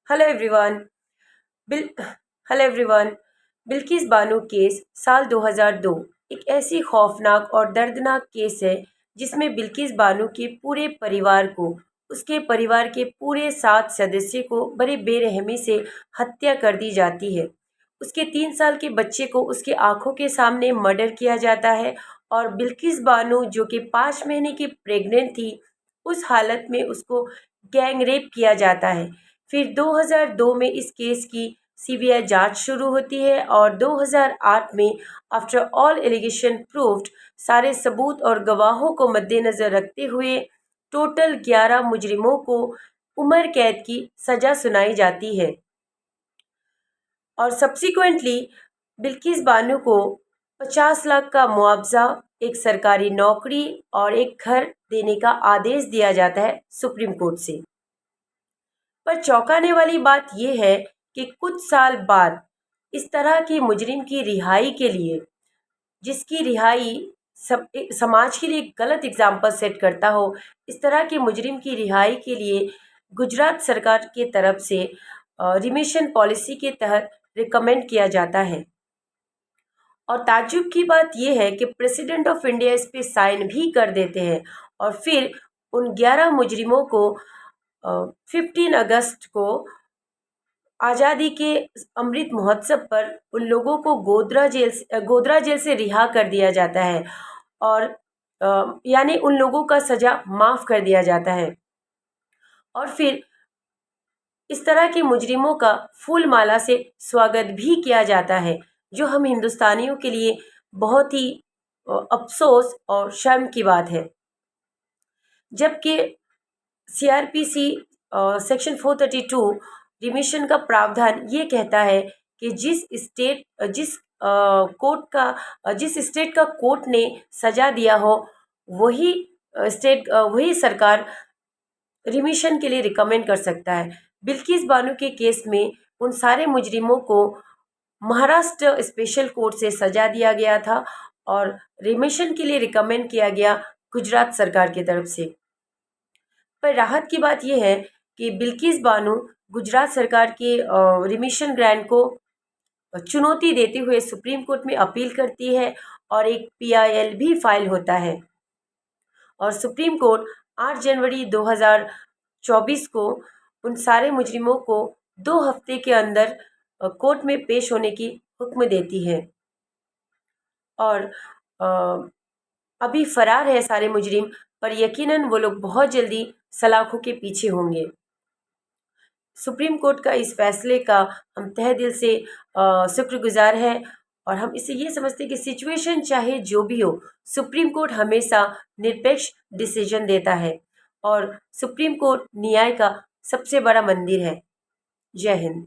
Hello everyone bill hello everyone Bilkis Bano case साल 2002 एक ऐसी खौफनाक और दर्दनाक केस है जिसमें बिल्किस बानो के पूरे परिवार को उसके परिवार के पूरे 7 सदस्य को बड़े बेरहमी से हत्या कर दी जाती है। उसके 3 साल के बच्चे को उसके आंखों के सामने मर्डर किया जाता है और बिल्किस बानो जो कि 5 महीने की प्रेग्नेंट थी, उस हालत में उसको गैंग रेप किया जाता है। फिर 2002 में इस केस की सीबीआई जांच शुरू होती है और 2008 में आफ्टर ऑल एलिगेशन प्रूव्ड, सारे सबूत और गवाहों को मद्देनजर रखते हुए टोटल 11 मुजरिमों को उम्र कैद की सजा सुनाई जाती है और सब्सिक्वेंटली बिल्किस बानो को 50 लाख का मुआवजा, एक सरकारी नौकरी और एक घर देने का आदेश दिया जाता है सुप्रीम कोर्ट से। पर चौंकाने वाली बात यह है कि कुछ साल बाद इस तरह की मुजरिम की रिहाई के लिए, जिसकी रिहाई समाज के लिए एक गलत एग्जाम्पल सेट करता हो, इस तरह के मुजरिम की रिहाई के लिए गुजरात सरकार के तरफ से रिमिशन पॉलिसी के तहत रिकमेंड किया जाता है। और ताज्जुब की बात यह है कि प्रेसिडेंट ऑफ इंडिया इस पे साइन भी कर देते हैं और फिर उन 11 मुजरिमों को 15 अगस्त को आज़ादी के अमृत महोत्सव पर उन लोगों को गोधरा जेल से रिहा कर दिया जाता है और यानी उन लोगों का सज़ा माफ़ कर दिया जाता है। और फिर इस तरह के मुजरिमों का फूल माला से स्वागत भी किया जाता है, जो हम हिंदुस्तानियों के लिए बहुत ही अफसोस और शर्म की बात है। जबकि सीआरपीसी सेक्शन 432 रिमिशन का प्रावधान ये कहता है कि जिस स्टेट का कोर्ट ने सजा दिया हो, वही सरकार रिमिशन के लिए रिकमेंड कर सकता है। बिल्किस बानो के केस में उन सारे मुजरिमों को महाराष्ट्र स्पेशल कोर्ट से सजा दिया गया था और रिमिशन के लिए रिकमेंड किया गया गुजरात सरकार की तरफ से। पर राहत की बात यह है कि बिल्किस बानो गुजरात सरकार के रिमिशन ग्रांट को चुनौती देते हुए सुप्रीम कोर्ट में अपील करती है और एक पीआईएल भी फाइल होता है और सुप्रीम कोर्ट 8 जनवरी 2024 को उन सारे मुजरिमों को 2 हफ्ते के अंदर कोर्ट में पेश होने की हुक्म देती है और अभी फरार है सारे मुजरिम, पर यकीनन वो लोग बहुत जल्दी सलाखों के पीछे होंगे। सुप्रीम कोर्ट का इस फैसले का हम तहे दिल से शुक्रगुजार है और हम इसे ये समझते हैं कि सिचुएशन चाहे जो भी हो, सुप्रीम कोर्ट हमेशा निरपेक्ष डिसीजन देता है और सुप्रीम कोर्ट न्याय का सबसे बड़ा मंदिर है। जय हिंद।